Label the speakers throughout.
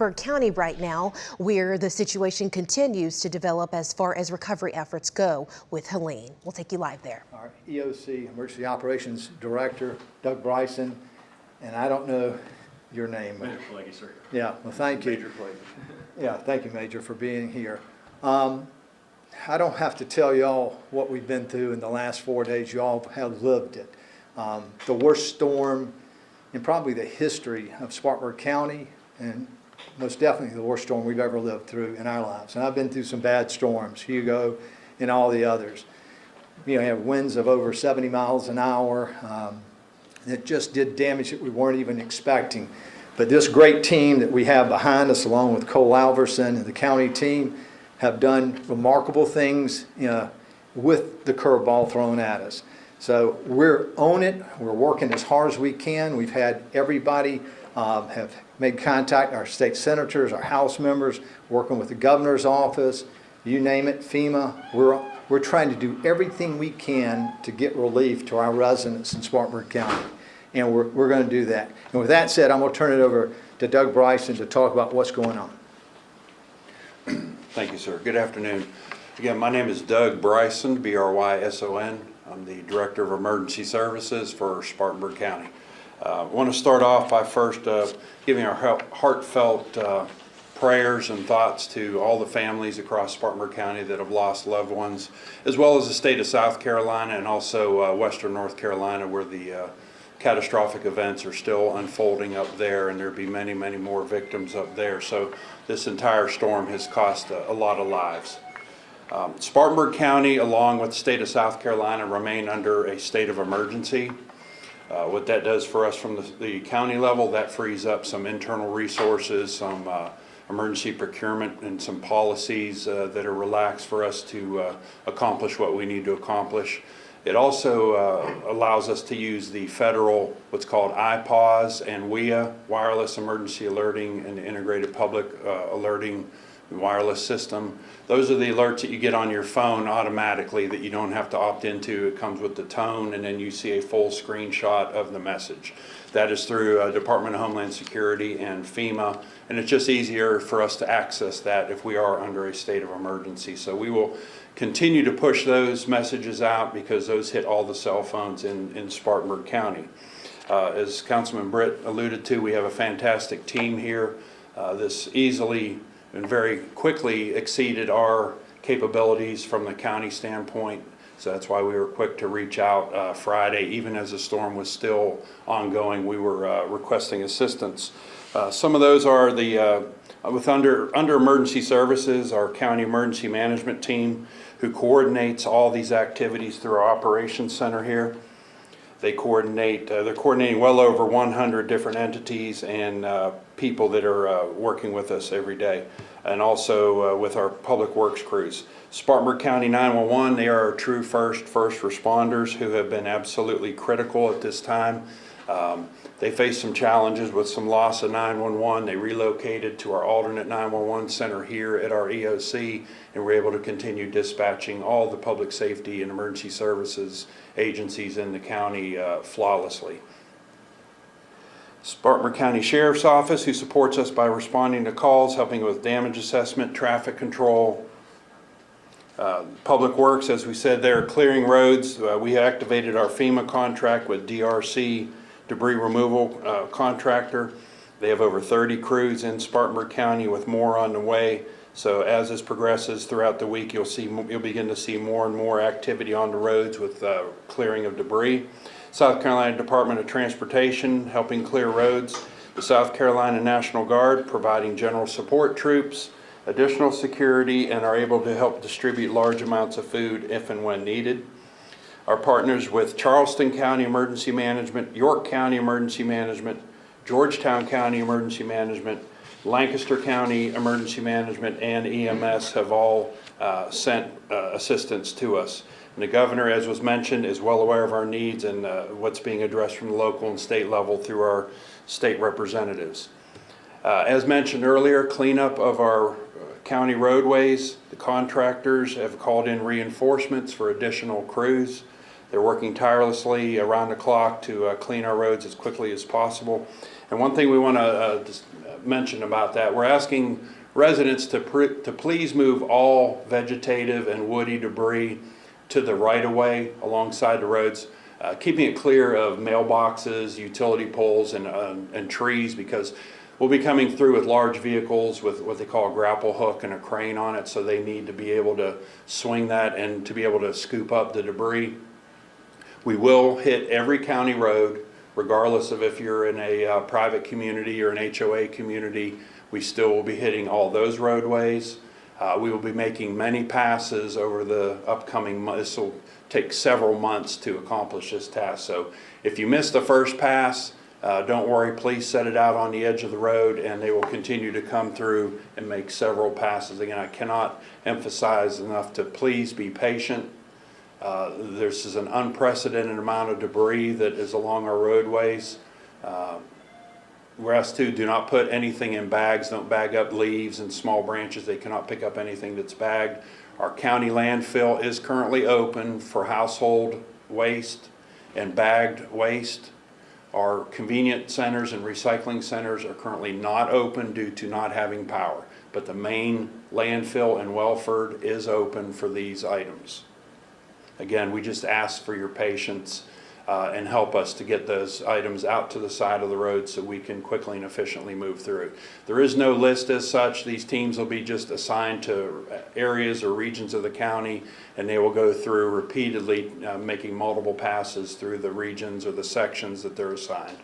Speaker 1: Spartanburg County right now, where the situation continues to develop as far as recovery efforts go with Helene. We'll take you live there.
Speaker 2: Our EOC, Emergency Operations Director, Doug Bryson, and I don't know your name.
Speaker 3: Major Flaggy, sir.
Speaker 2: Yeah, well, thank you.
Speaker 3: Major Flaggy.
Speaker 2: Yeah, thank you, Major, for being here. I don't have to tell y'all what we've been through in the last 4 days. Y'all have lived it. The worst storm in probably the history of Spartanburg County, and most definitely the worst storm we've ever lived through in our lives. And I've been through some bad storms, Hugo and all the others. You have winds of over 70 miles an hour that just did damage that we weren't even expecting. But this great team that we have behind us, along with Cole Alverson and the county team, have done remarkable things with the curveball thrown at us. So we're on it. We're working as hard as we can. We've had everybody have made contact, our state senators, our House members, working with the governor's office, you name it, FEMA. We're trying to do everything we can to get relief to our residents in Spartanburg County. And we're going to do that. And with that said, I'm going to turn it over to Doug Bryson to talk about what's going on.
Speaker 4: Thank you, sir. Good afternoon. Again, my name is Doug Bryson, B-R-Y-S-O-N. I'm the Director of Emergency Services for Spartanburg County. I want to start off by first giving our heartfelt prayers and thoughts to all the families across Spartanburg County that have lost loved ones, as well as the state of South Carolina and also Western North Carolina, where the catastrophic events are still unfolding up there, and there'll be many, many more victims up there. So this entire storm has cost a lot of lives. Spartanburg County, along with the state of South Carolina, remain under a state of emergency. What that does for us from the county level, that frees up some internal resources, some emergency procurement, and some policies that are relaxed for us to accomplish what we need to accomplish. It also allows us to use the federal, what's called IPAWS and WIA, Wireless Emergency Alerting and Integrated Public Alerting Wireless System. Those are the alerts that you get on your phone automatically that you don't have to opt into. It comes with the tone, and then you see a full screenshot of the message. That is through Department of Homeland Security and FEMA, and it's just easier for us to access that if we are under a state of emergency. So we will continue to push those messages out because those hit all the cell phones in Spartanburg County. As Councilman Britt alluded to, we have a fantastic team here. This easily and very quickly exceeded our capabilities from the county standpoint. So that's why we were quick to reach out Friday. Even as the storm was still ongoing, we were requesting assistance. Some of those are the under emergency services, our county emergency management team, who coordinates all these activities through our operations center here. They coordinate, they're coordinating well over 100 different entities and people that are working with us every day, and also with our public works crews. Spartanburg County 911, they are our true first responders who have been absolutely critical at this time. They faced some challenges with some loss of 911. They relocated to our alternate 911 center here at our EOC, and we're able to continue dispatching all the public safety and emergency services agencies in the county flawlessly. Spartanburg County Sheriff's Office, who supports us by responding to calls, helping with damage assessment, traffic control. Public Works, as we said, they're clearing roads. We activated our FEMA contract with DRC debris removal contractor. They have over 30 crews in Spartanburg County with more on the way. So as this progresses throughout the week, you'll begin to see more and more activity on the roads with clearing of debris. South Carolina Department of Transportation helping clear roads. The South Carolina National Guard providing general support troops, additional security, and are able to help distribute large amounts of food if and when needed. Our partners with Charleston County Emergency Management, York County Emergency Management, Georgetown County Emergency Management, Lancaster County Emergency Management, and EMS have all sent assistance to us. And the governor, as was mentioned, is well aware of our needs and what's being addressed from the local and state level through our state representatives. As mentioned earlier, cleanup of our county roadways. The contractors have called in reinforcements for additional crews. They're working tirelessly around the clock to clean our roads as quickly as possible. And one thing we want to mention about that. We're asking residents to please move all vegetative and woody debris to the right-of-way alongside the roads, keeping it clear of mailboxes, utility poles, and trees, because we'll be coming through with large vehicles with what they call a grapple hook and a crane on it, so they need to be able to swing that and to be able to scoop up the debris. We will hit every county road, regardless of if you're in a private community or an HOA community. We still will be hitting all those roadways. We will be making many passes over the upcoming months. This will take several months to accomplish this task. So if you miss the first pass, don't worry, please set it out on the edge of the road, and they will continue to come through and make several passes. Again, I cannot emphasize enough to please be patient. This is an unprecedented amount of debris that is along our roadways. We're asked to do not put anything in bags. Don't bag up leaves and small branches. They cannot pick up anything that's bagged. Our county landfill is currently open for household waste and bagged waste. Our convenient centers and recycling centers are currently not open due to not having power, but the main landfill in Wellford is open for these items. Again, we just ask for your patience and help us to get those items out to the side of the road so we can quickly and efficiently move through. There is no list as such. These teams will be just assigned to areas or regions of the county, and they will go through repeatedly, making multiple passes through the regions or the sections that they're assigned.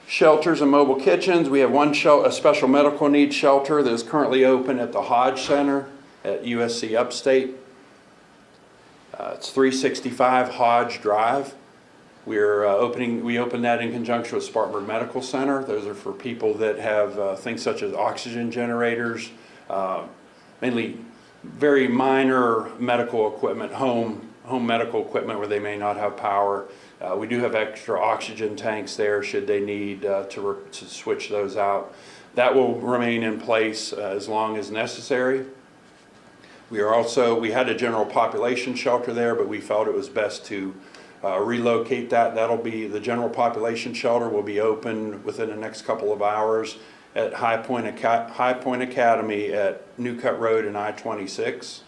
Speaker 4: Shelters and mobile kitchens. We have a special medical needs shelter that is currently open at the Hodge Center at USC Upstate. It's 365 Hodge Drive. We opened that in conjunction with Spartanburg Medical Center. Those are for people that have things such as oxygen generators, mainly very minor medical equipment, home medical equipment where they may not have power. We do have extra oxygen tanks there should they need to switch those out. That will remain in place as long as necessary. We had a general population shelter there, but we felt it was best to relocate that. The general population shelter will be open within the next couple of hours at High Point Academy at New Cut Road and I-26.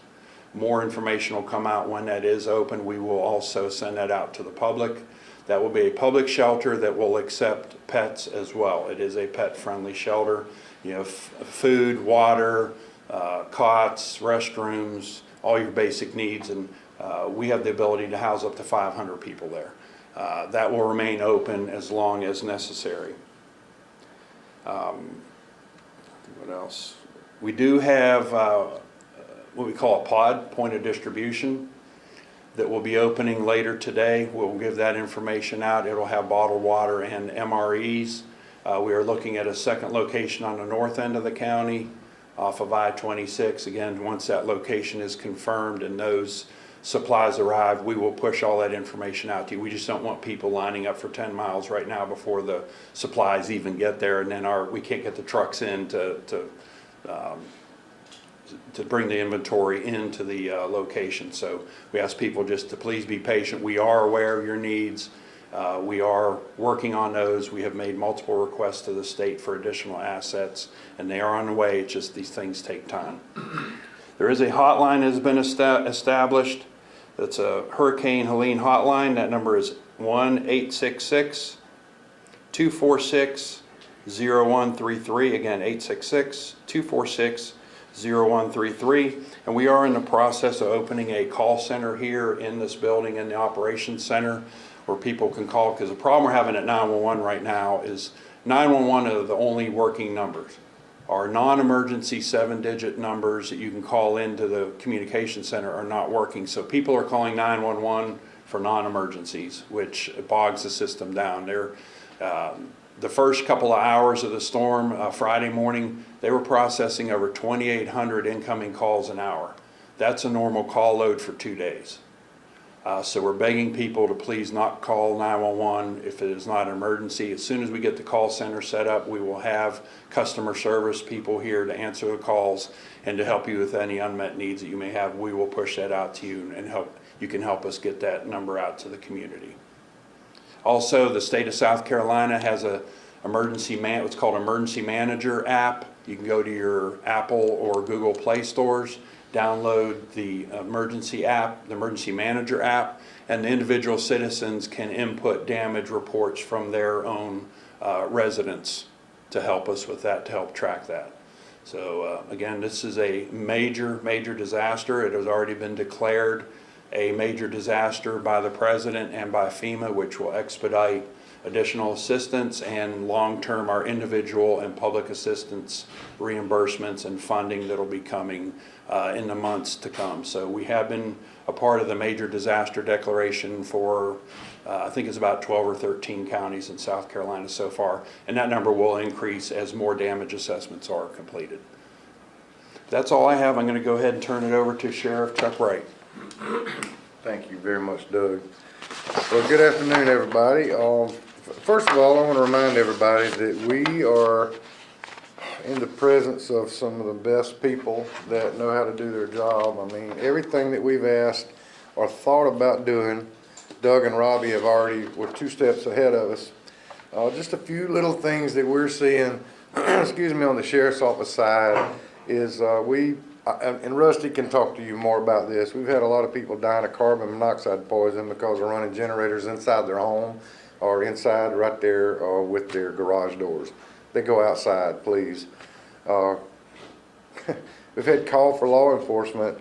Speaker 4: More information will come out when that is open. We will also send that out to the public. That will be a public shelter that will accept pets as well. It is a pet-friendly shelter. You know, food, water, cots, restrooms, all your basic needs, and we have the ability to house up to 500 people there. That will remain open as long as necessary. What else? We do have what we call a pod, point of distribution, that will be opening later today. We'll give that information out. It'll have bottled water and MREs. We are looking at a second location on the north end of the county off of I-26. Again, once that location is confirmed and those supplies arrive, we will push all that information out to you. We just don't want people lining up for 10 miles right now before the supplies even get there, and then we can't get the trucks in to bring the inventory into the location. So we ask people just to please be patient. We are aware of your needs. We are working on those. We have made multiple requests to the state for additional assets, and they are on the way. It's just these things take time. There is a hotline that has been established. It's a Hurricane Helene hotline. That number is 1-866-246-0133. Again, 866-246-0133. And we are in the process of opening a call center here in this building in the operations center, where people can call, because the problem we're having at 911 right now is 911 are the only working numbers. Our non-emergency 7-digit numbers that you can call into the communication center are not working. So people are calling 911 for non-emergencies, which bogs the system down. The first couple of hours of the storm, Friday morning, they were processing over 2,800 incoming calls an hour. That's a normal call load for 2 days. So we're begging people to please not call 911 if it is not an emergency. As soon as we get the call center set up, we will have customer service people here to answer the calls and to help you with any unmet needs that you may have. We will push that out to you, and you can help us get that number out to the community. Also, the state of South Carolina has an what's called Emergency Manager app. You can go to your Apple or Google Play stores, download the emergency app, the Emergency Manager app, and the individual citizens can input damage reports from their own residents to help us with that, to help track that. So again, this is a major disaster. It has already been declared a major disaster by the President and by FEMA, which will expedite additional assistance and long-term our individual and public assistance reimbursements and funding that will be coming in the months to come. So we have been a part of the major disaster declaration for I think it's about 12 or 13 counties in South Carolina so far, and that number will increase as more damage assessments are completed. That's all I have. I'm going to go ahead and turn it over to Sheriff Chuck Wright.
Speaker 3: Thank you very much, Doug. Well, good afternoon, everybody. First of all, I want to remind everybody that we are in the presence of some of the best people that know how to do their job. I mean, everything that we've asked or thought about doing, Doug and Robbie have already, were 2 steps ahead of us. Just a few little things that we're seeing, excuse me, on the sheriff's office side is and Rusty can talk to you more about this. We've had a lot of people dying of carbon monoxide poison because they're running generators inside their home or inside right there with their garage doors. They go outside, please. We've had call for law enforcement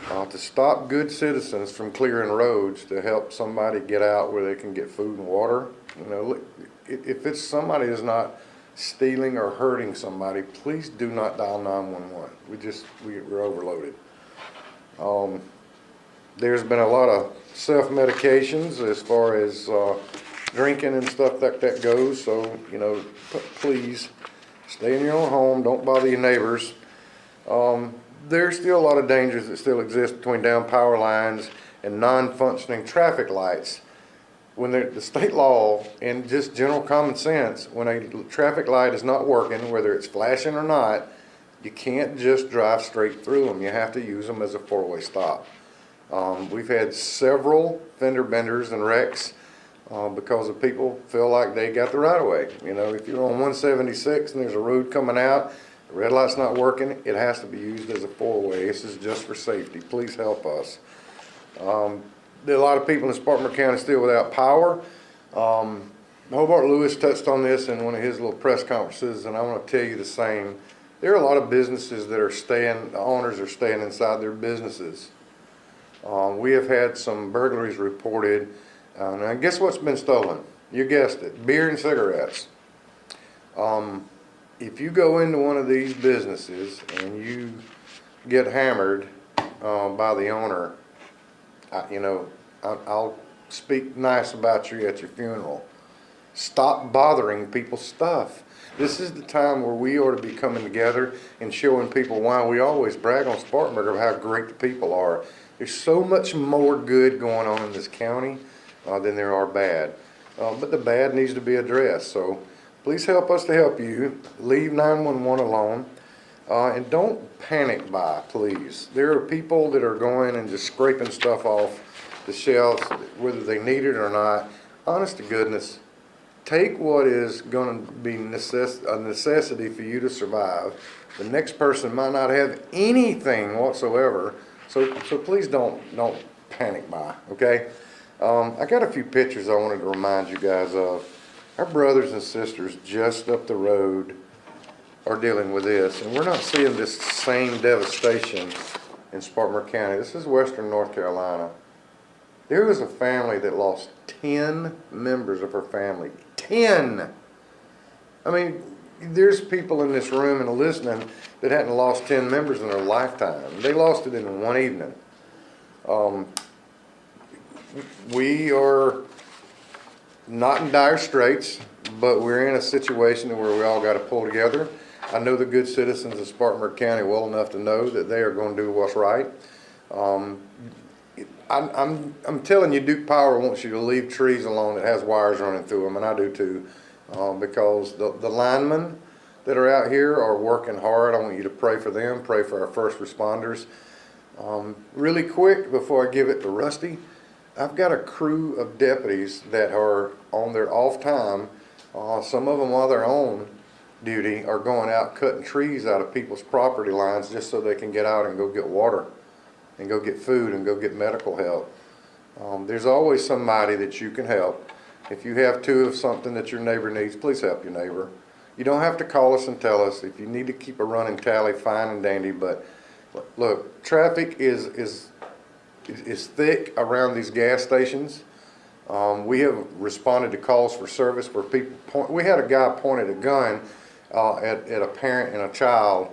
Speaker 3: to stop good citizens from clearing roads to help somebody get out where they can get food and water. You know, if it's somebody is not stealing or hurting somebody, please do not dial 911. We're overloaded. There's been a lot of self-medications as far as drinking and stuff like that goes, so, you know, please stay in your own home, don't bother your neighbors. There's still a lot of dangers that still exist between down power lines and non-functioning traffic lights. When the state law and just general common sense, when a traffic light is not working, whether it's flashing or not, you can't just drive straight through them. You have to use them as a 4-way stop. We've had several fender benders and wrecks because of people feel like they got the right of way. You know, if you're on 176 and there's a road coming out, the red light's not working, it has to be used as a 4-way. This is just for safety. Please help us. There are a lot of people in Spartanburg County still without power. Hobart Lewis touched on this in one of his little press conferences, and I want to tell you the same. There are a lot of businesses that are the owners are staying inside their businesses. We have had some burglaries reported. Now guess what's been stolen? You guessed it, beer and cigarettes. If you go into one of these businesses and you get hammered by the owner, I'll speak nice about you at your funeral. Stop bothering people's stuff. This is the time where we ought to be coming together and showing people why we always brag on Spartanburg of how great the people are. There's so much more good going on in this county than there are bad. But the bad needs to be addressed. So please help us to help you. Leave 911 alone. And don't panic buy, please. There are people that are going and just scraping stuff off the shelves, whether they need it or not. Honest to goodness, take what is going to be a necessity for you to survive. The next person might not have anything whatsoever, so please don't panic buy, okay? I got a few pictures I wanted to remind you guys of. Our brothers and sisters just up the road are dealing with this, and we're not seeing this same devastation in Spartanburg County. This is western North Carolina. There was a family that lost 10 members of her family. 10! I mean, there's people in this room and listening that hadn't lost 10 members in their lifetime. They lost it in one evening. We are not in dire straits, but we're in a situation where we all got to pull together. I know the good citizens of Spartanburg County well enough to know that they are going to do what's right. I'm telling you, Duke Power wants you to leave trees alone that has wires running through them, and I do too, because the linemen that are out here are working hard. I want you to pray for them, pray for our first responders. Really quick, before I give it to Rusty, I've got a crew of deputies that are on their off time Some of them, while they're on duty, are going out cutting trees out of people's property lines just so they can get out and go get water and go get food and go get medical help. There's always somebody that you can help. If you have two of something that your neighbor needs, please help your neighbor. You don't have to call us and tell us. If you need to keep a running tally, fine and dandy, but look, traffic is thick around these gas stations. We have responded to calls for service where people we had a guy pointed a gun at a parent and a child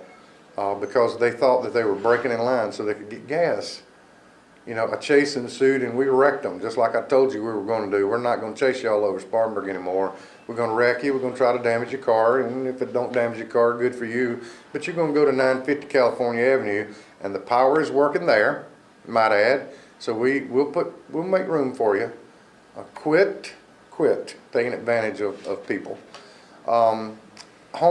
Speaker 3: because they thought that they were breaking in line so they could get gas. You know, a chase ensued and we wrecked them, just like I told you we were going to do. We're not going to chase you all over Spartanburg anymore. We're going to wreck you. We're going to try to damage your car, and if it don't damage your car, good for you. But you're going to go to 950 California Avenue, and the power is working there, might add. So we'll make room for you. Quit taking advantage of people. Home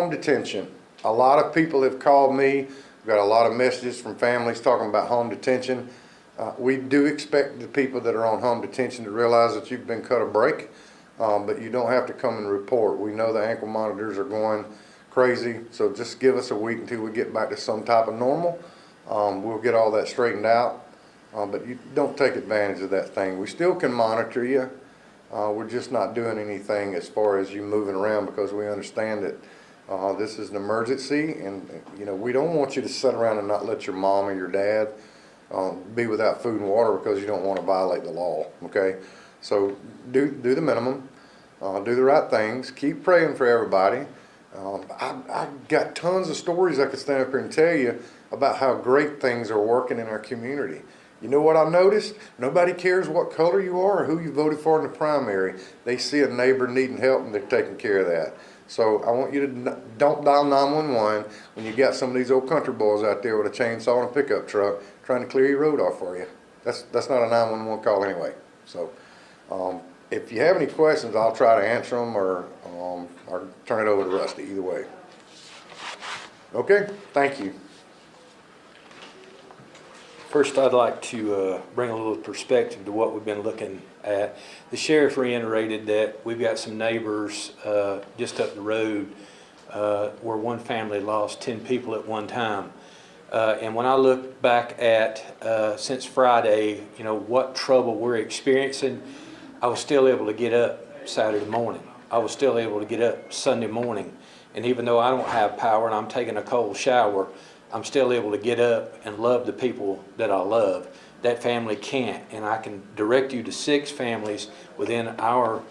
Speaker 3: detention. A lot of people have called me. I've got a lot of messages from families talking about home detention. We do expect the people that are on home detention to realize that you've been cut a break, but you don't have to come and report. We know the ankle monitors are going crazy, so just give us a week until we get back to some type of normal. We'll get all that straightened out, but you don't take advantage of that thing. We still can monitor you. We're just not doing anything as far as you moving around because we understand that this is an emergency, and you know we don't want you to sit around and not let your mom or your dad be without food and water because you don't want to violate the law. Okay, so do the minimum, do the right things, keep praying for everybody. I got tons of stories I could stand up here and tell you about how great things are working in our community. You know what I noticed? Nobody cares what color you are or who you voted for in the primary. They see a neighbor needing help and they're taking care of that. So I want you to don't dial 911 when you got some of these old country boys out there with a chainsaw and a pickup truck trying to clear your road off for you. That's not a 911 call anyway. So if you have any questions, I'll try to answer them or turn it over to Rusty, either way. Okay, thank you.
Speaker 5: First, I'd like to bring a little perspective to what we've been looking at. The sheriff reiterated that we've got some neighbors just up the road where one family lost 10 people at one time. And when I look back at since Friday, you know, what trouble we're experiencing, I was still able to get up Saturday morning. I was still able to get up Sunday morning. And even though I don't have power and I'm taking a cold shower, I'm still able to get up and love the people that I love. That family can't, and I can direct you to 6 families within our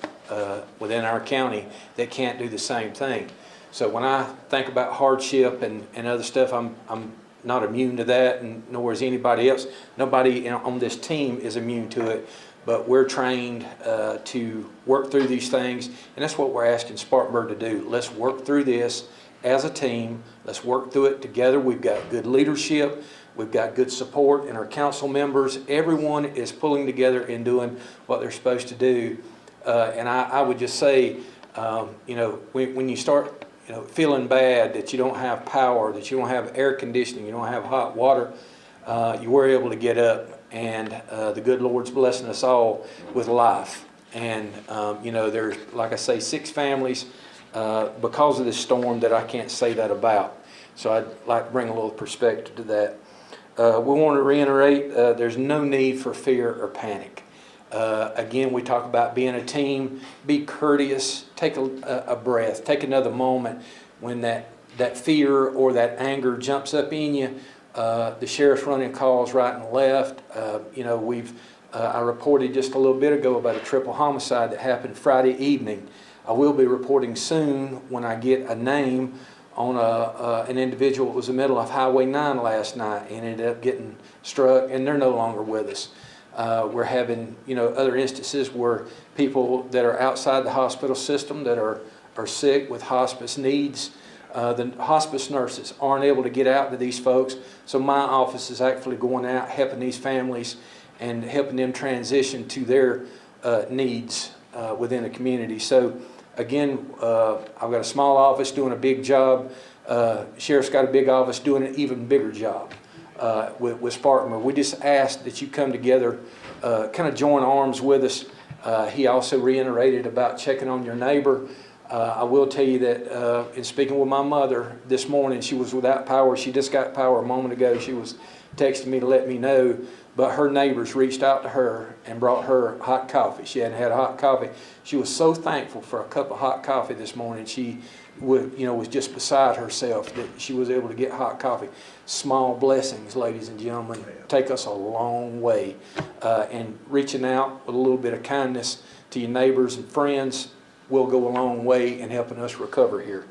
Speaker 5: county that can't do the same thing. So when I think about hardship and other stuff, I'm not immune to that, and nor is anybody else. Nobody on this team is immune to it, but we're trained to work through these things, and that's what we're asking Spartanburg to do. Let's work through this as a team. Let's work through it together. We've got good leadership. We've got good support in our council members. Everyone is pulling together and doing what they're supposed to do. And I would just say, you know, when you start, you know, feeling bad that you don't have power, that you don't have air conditioning, you don't have hot water, you were able to get up, and the good Lord's blessing us all with life. And, you know, there's, like I say, 6 families because of this storm that I can't say that about. So I'd like to bring a little perspective to that. We want to reiterate, there's no need for fear or panic. Again, we talk about being a team. Be courteous. Take a breath. Take another moment. When that fear or that anger jumps up in you, the sheriff's running calls right and left. You know, I reported just a little bit ago about a triple homicide that happened Friday evening. I will be reporting soon when I get a name on an individual that was in the middle of Highway 9 last night and ended up getting struck, and they're no longer with us. We're having, you know, other instances where people that are outside the hospital system that are sick with hospice needs, the hospice nurses aren't able to get out to these folks. So my office is actually going out, helping these families and helping them transition to their needs within the community. So again, I've got a small office doing a big job. Sheriff's got a big office doing an even bigger job with Spartanburg. We just ask that you come together, kind of join arms with us. He also reiterated about checking on your neighbor. I will tell you that in speaking with my mother this morning, she was without power. She just got power a moment ago. She was texting me to let me know, but her neighbors reached out to her and brought her hot coffee. She hadn't had hot coffee. She was so thankful for a cup of hot coffee this morning. She was just beside herself that she was able to get hot coffee. Small blessings, ladies and gentlemen, take us a long way. And reaching out with a little bit of kindness to your neighbors and friends will go a long way in helping us recover here.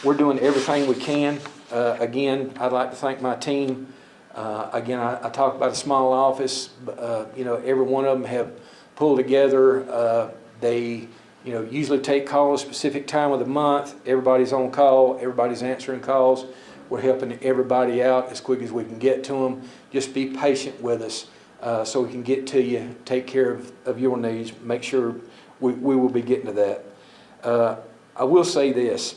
Speaker 5: We're doing everything we can. Again, I'd like to thank my team. Again, I talk about a small office, but, every one of them have pulled together. They usually take calls a specific time of the month. Everybody's on call. Everybody's answering calls. We're helping everybody out as quick as we can get to them. Just be patient with us so we can get to you, take care of your needs, make sure we will be getting to that. I will say this.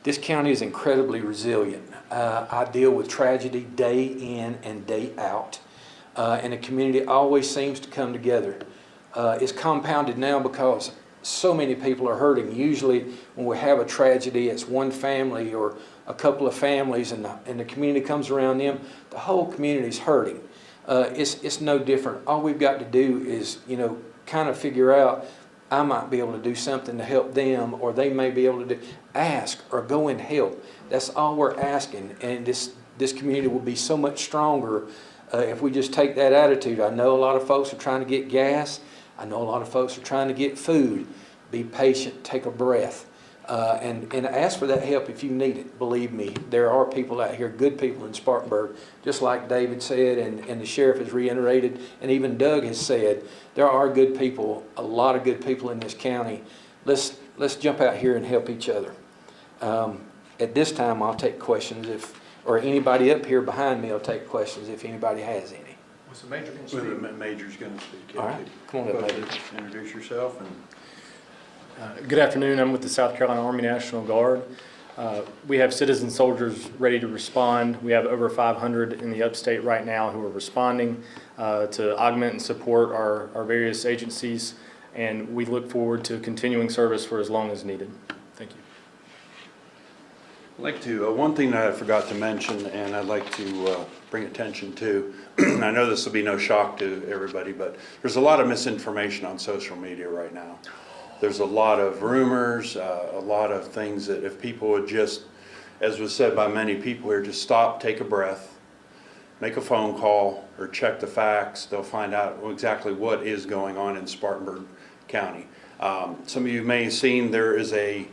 Speaker 5: This county is incredibly resilient. I deal with tragedy day in and day out, and the community always seems to come together. It's compounded now because so many people are hurting. Usually when we have a tragedy, it's one family or a couple of families and the community comes around them, the whole community is hurting. It's no different. All we've got to do is, kind of figure out, I might be able to do something to help them, or they may be able to ask or go and help. That's all we're asking, and this community will be so much stronger if we just take that attitude. I know a lot of folks are trying to get gas. I know a lot of folks are trying to get food. Be patient, take a breath, and ask for that help if you need it. Believe me, there are people out here, good people in Spartanburg, just like David said, and the sheriff has reiterated, and even Doug has said, there are good people, a lot of good people in this county. Let's jump out here and help each other. At this time, I'll take questions or anybody up here behind me will take questions if anybody has any.
Speaker 2: Was the major going to speak?
Speaker 4: The major's going to speak.
Speaker 5: All right, come on up, Major.
Speaker 4: Introduce yourself.
Speaker 6: Good afternoon. I'm with the South Carolina Army National Guard. We have citizen soldiers ready to respond. We have over 500 in the upstate right now who are responding to augment and support our various agencies, and we look forward to continuing service for as long as needed. Thank you.
Speaker 4: I'd like to, one thing that I forgot to mention, and I'd like to bring attention to, I know this will be no shock to everybody, but there's a lot of misinformation on social media right now. There's a lot of rumors, a lot of things that if people would just, as was said by many people here, just stop, take a breath, make a phone call, or check the facts, they'll find out exactly what is going on in Spartanburg County. Some of you may have seen there is a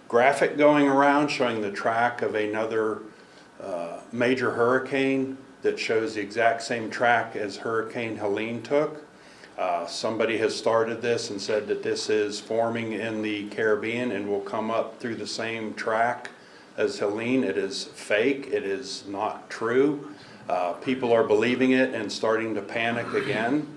Speaker 4: graphic going around showing the track of another major hurricane that shows the exact same track as Hurricane Helene took. Somebody has started this and said that this is forming in the Caribbean and will come up through the same track as Helene. It is fake. It is not true. People are believing it and starting to panic again.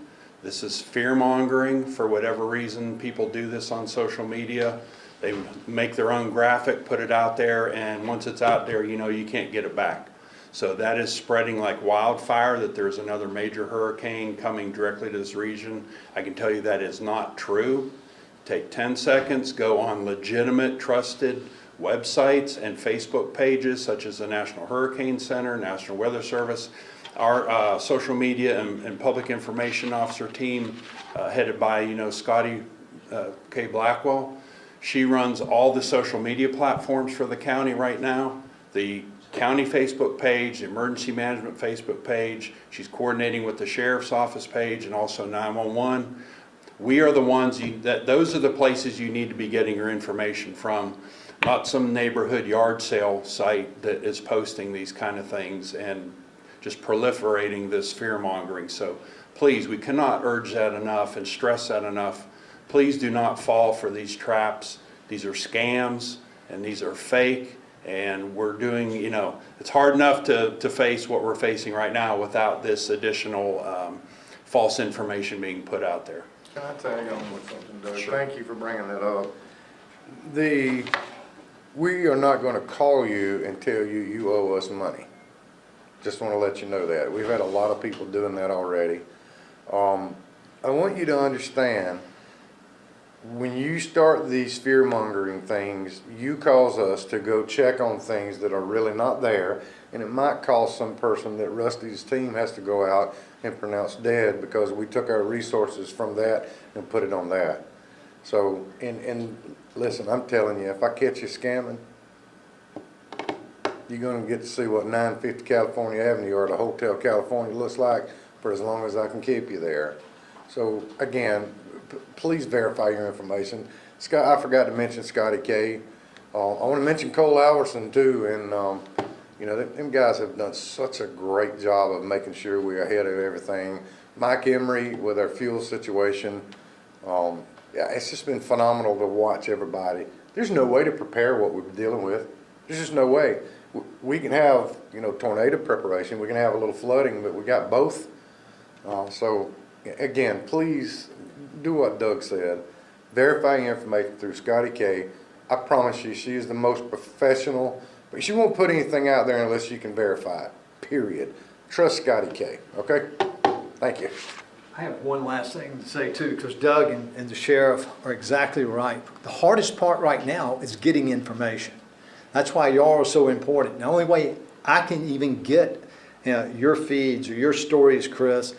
Speaker 4: This is fear-mongering. For whatever reason, people do this on social media. They make their own graphic, put it out there, and once it's out there, you can't get it back. So that is spreading like wildfire, that there's another major hurricane coming directly to this region. I can tell you that is not true. Take 10 seconds, go on legitimate, trusted websites and Facebook pages such as the National Hurricane Center, National Weather Service. Our social media and public information officer team, headed by Scotty K. Blackwell, she runs all the social media platforms for the county right now. The county Facebook page, the emergency management Facebook page. She's coordinating with the sheriff's office page and also 911. We are the ones, those are the places you need to be getting your information from, not some neighborhood yard sale site that is posting these kind of things and just proliferating this fear mongering. So please, we cannot urge that enough and stress that enough. Please do not fall for these traps. These are scams and these are fake, and we're doing, it's hard enough to face what we're facing right now without this additional false information being put out there.
Speaker 3: Can I tag on with something, Doug?
Speaker 4: Sure.
Speaker 3: Thank you for bringing that up. We are not going to call you and tell you you owe us money. Just want to let you know that. We've had a lot of people doing that already. I want you to understand when you start these fear-mongering things, you cause us to go check on things that are really not there, and it might cause some person that Rusty's team has to go out and pronounce dead because we took our resources from that and put it on that. So, and listen, I'm telling you, if I catch you scamming, you're gonna get to see what 950 California Avenue or the Hotel California looks like for as long as I can keep you there. So again, please verify your information. Scott, I forgot to mention Scotty K. I want to mention Cole Alverson too, and you know, them guys have done such a great job of making sure we're ahead of everything. Mike Emery with our fuel situation. Yeah, it's just been phenomenal to watch everybody. There's no way to prepare what we're dealing with. There's just no way. We can have, you know, tornado preparation. We can have a little flooding, but we got both. So again, please do what Doug said. Verify your information through Scotty K. I promise you, she is the most professional, but she won't put anything out there unless you can verify it, period. Trust Scotty K, okay? Thank you.
Speaker 2: I have one last thing to say too, because Doug and the sheriff are exactly right. The hardest part right now is getting information. That's why y'all are so important. The only way I can even get your feeds or your stories, Chris,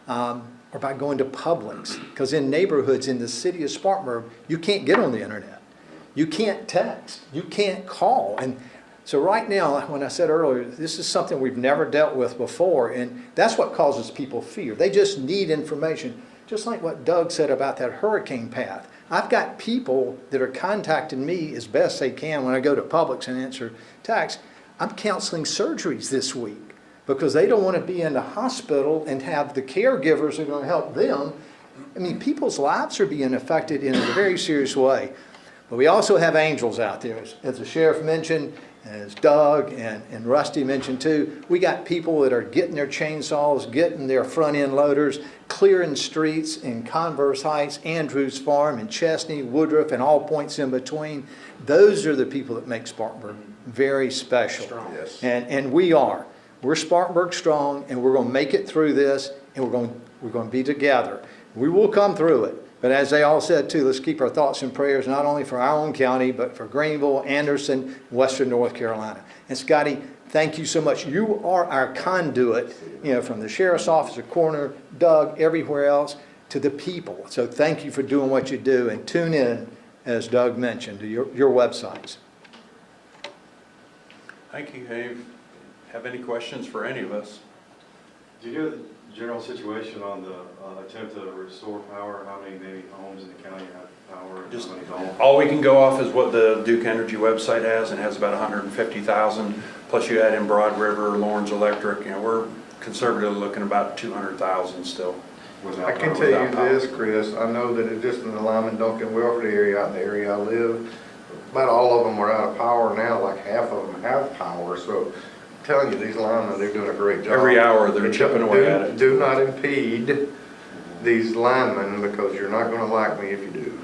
Speaker 2: are by going to Publix. Because in neighborhoods in the city of Spartanburg, you can't get on the internet. You can't text. You can't call. And so right now, when I said earlier, this is something we've never dealt with before, and that's what causes people fear. They just need information, just like what Doug said about that hurricane path. I've got people that are contacting me as best they can when I go to Publix and answer texts. I'm counseling surgeries this week because they don't want to be in the hospital and have the caregivers that are going to help them. I mean, people's lives are being affected in a very serious way. But we also have angels out there, as the sheriff mentioned, as Doug and Rusty mentioned too. We got people that are getting their chainsaws, getting their front end loaders, clearing streets in Converse Heights, Andrews Farm, and Chesney, Woodruff, and all points in between. Those are the people that make Spartanburg very special.
Speaker 3: Strong. Yes.
Speaker 2: And we are. We're Spartanburg strong, and we're going to make it through this, and we're going to be together. We will come through it. But as they all said too, let's keep our thoughts and prayers not only for our own county, but for Greenville, Anderson, Western North Carolina. And Scotty, thank you so much. You are our conduit, you know, from the sheriff's office, the coroner, Doug, everywhere else, to the people. So thank you for doing what you do, and tune in, as Doug mentioned, to your websites.
Speaker 4: Thank you, Dave. Have any questions for any of us?
Speaker 7: Do you know the general situation on the attempt to restore power? How many homes in the county have power? And
Speaker 4: Just
Speaker 7: how many don't?
Speaker 4: all we can go off is what the Duke Energy website has, and it has about 150,000. Plus you add in Broad River, Lawrence Electric. You know, we're conservatively looking about 200,000 still.
Speaker 7: Without
Speaker 3: I can
Speaker 7: power?
Speaker 3: tell you this, Chris, I know that it's just in the Lyman Duncan welfare area out in the area I live. About all of them are out of power now, like half of them have power, so I'm telling you, these linemen, they're doing a great job.
Speaker 4: Every hour they're chipping away at it.
Speaker 3: Do not impede these linemen, because you're not gonna like me if you do.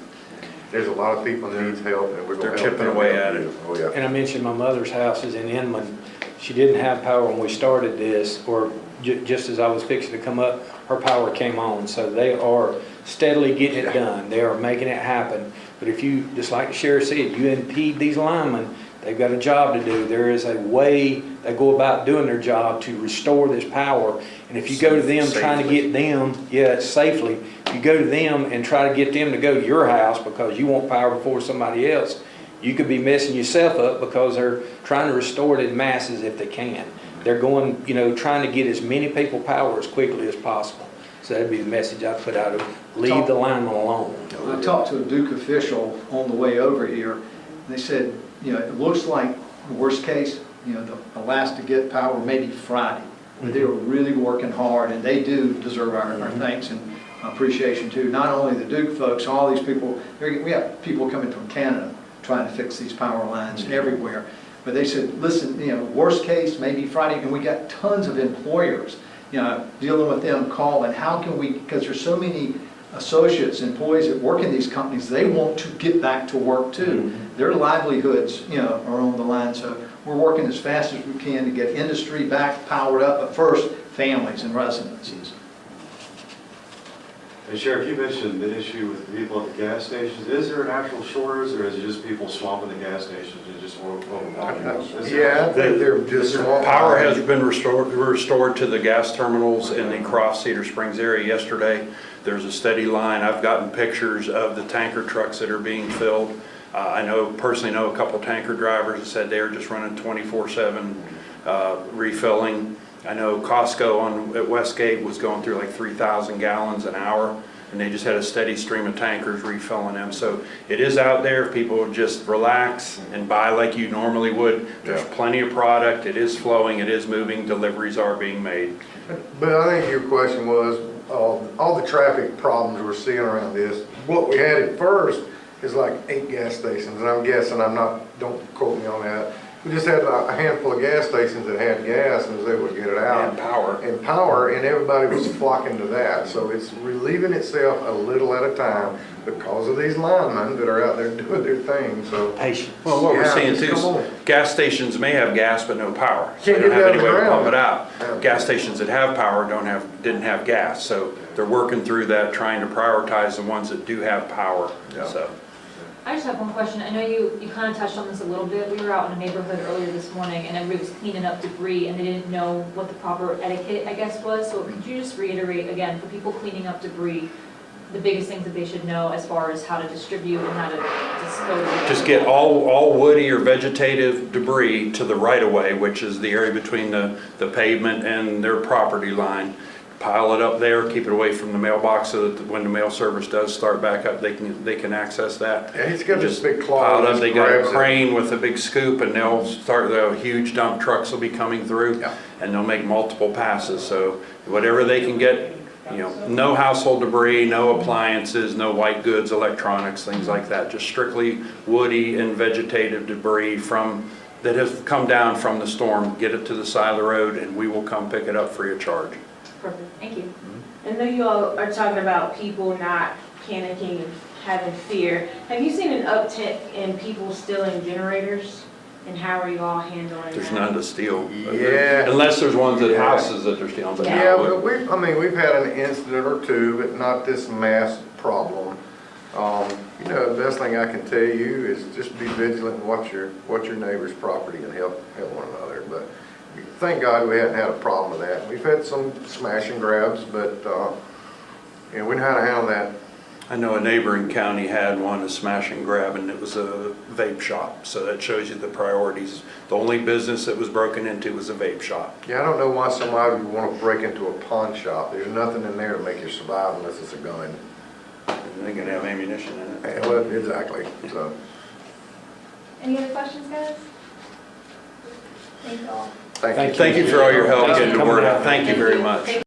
Speaker 3: There's a lot of people that needs help, and we're gonna
Speaker 4: They're
Speaker 3: help
Speaker 4: chipping
Speaker 3: them
Speaker 4: away
Speaker 3: help
Speaker 4: at
Speaker 3: you.
Speaker 4: it.
Speaker 3: Oh, yeah.
Speaker 5: And I mentioned my mother's house is in Inman. She didn't have power when we started this, or just as I was fixing to come up, her power came on. So they are steadily getting it done. They are making it happen. But if you, just like the sheriff said, you impede these linemen, they've got a job to do. There is a way they go about doing their job to restore this power. And if you go to them trying to get them, safely, if you go to them and try to get them to go to your house because you want power before somebody else, you could be messing yourself up because they're trying to restore it in masses if they can. They're going, you know, trying to get as many people power as quickly as possible. So that'd be the message I'd put out of leave the lineman alone.
Speaker 2: I talked to a Duke official on the way over here, and they said, you know, it looks like the worst case, you know, the last to get power maybe Friday. But they were really working hard, and they do deserve our thanks and appreciation too. Not only the Duke folks, all these people, we have people coming from Canada trying to fix these power lines everywhere. But they said, listen, you know, worst case, maybe Friday, and we got tons of employers, you know, dealing with them, calling, how can we, because there's so many associates, employees that work in these companies, they want to get back to work too. Their livelihoods, you know, are on the line. So we're working as fast as we can to get industry back powered up, but first, families and residences.
Speaker 7: And Sheriff, you mentioned the issue with people at the gas stations. Is there an actual shortage, or is it just people swamping the gas stations and just overwhelming?
Speaker 3: Yeah, I think they're just.
Speaker 4: Power has been restored to the gas terminals in the Croft Cedar Springs area yesterday. There's a steady line. I've gotten pictures of the tanker trucks that are being filled. I personally know a couple tanker drivers that said they're just running 24/7 refilling. I know Costco at Westgate was going through like 3,000 gallons an hour, and they just had a steady stream of tankers refilling them. So it is out there. If people would just relax and buy like you normally would, there's plenty of product. It is flowing. It is moving. Deliveries are being made.
Speaker 3: But I think your question was, all the traffic problems we're seeing around this, what we had at first is like 8 gas stations, and I'm guessing, don't quote me on that. We just had a handful of gas stations that had gas and was able to get it out. And power, and everybody was flocking to that. So it's relieving itself a little at a time because of these linemen that are out there doing their thing, so.
Speaker 4: Well, what we're
Speaker 3: Yeah,
Speaker 4: seeing
Speaker 3: just
Speaker 4: too
Speaker 3: come
Speaker 4: is
Speaker 3: on.
Speaker 4: gas stations may have gas but no power. So
Speaker 3: Can't
Speaker 4: they don't
Speaker 3: get
Speaker 4: have
Speaker 3: it
Speaker 4: any way to
Speaker 3: out of the
Speaker 4: pump it
Speaker 3: ground.
Speaker 4: out.
Speaker 3: Yeah.
Speaker 4: Gas stations that have power didn't have gas. So they're working through that, trying to prioritize the ones that do have power.
Speaker 3: Yeah.
Speaker 4: So.
Speaker 8: I just have one question. I know you kind of touched on this a little bit. We were out in a neighborhood earlier this morning and everybody was cleaning up debris and they didn't know what the proper etiquette, I guess, was. So could you just reiterate again, for people cleaning up debris, the biggest things that they should know as far as how to distribute and how to dispose of it?
Speaker 4: Just get all woody or vegetative debris to the right-of-way, which is the area between the pavement and their property line. Pile it up there, keep it away from the mailbox so that when the mail service does start back up, they can access that.
Speaker 3: Yeah, he's got this
Speaker 4: Just
Speaker 3: big claw.
Speaker 4: pile it
Speaker 3: that
Speaker 4: up. They
Speaker 3: just
Speaker 4: got a
Speaker 3: grabs it.
Speaker 4: crane with a big scoop and they'll start, the huge dump trucks will be coming through
Speaker 3: Yeah.
Speaker 4: and they'll make multiple passes. So whatever they can get, no household debris, no appliances, no white goods, electronics, things like that. Just strictly woody and vegetative debris that has come down from the storm. Get it to the side of the road and we will come pick it up free of charge.
Speaker 8: Perfect, thank you.
Speaker 9: I know you all are talking about people not panicking and having fear. Have you seen an uptick in people stealing generators? And how are you all handling that?
Speaker 4: There's none to steal.
Speaker 3: Yeah.
Speaker 4: Unless there's ones at
Speaker 3: Yeah.
Speaker 4: houses that they're stealing. But
Speaker 3: Yeah,
Speaker 4: no,
Speaker 3: but we've had an incident or two, but not this mass problem. The best thing I can tell you is just be vigilant and watch your neighbor's property and help one another. But thank God we haven't had a problem with that. We've had some smash and grabs, but, we know how to handle that.
Speaker 4: I know a neighboring county had one, a smash and grab, and it was a vape shop. So that shows you the priorities. The only business that was broken into was a vape shop.
Speaker 3: Yeah, I don't know why somebody would want to break into a pawn shop. There's nothing in there to make you survive unless it's a gun.
Speaker 4: And they can have ammunition in it.
Speaker 3: Yeah, well, exactly, so.
Speaker 8: Any other questions, guys? Thank you all.
Speaker 3: Thank you.
Speaker 4: Thank you for all your help
Speaker 6: Thanks for
Speaker 4: getting the
Speaker 6: coming
Speaker 4: word
Speaker 6: out.
Speaker 4: out. Thank you very much.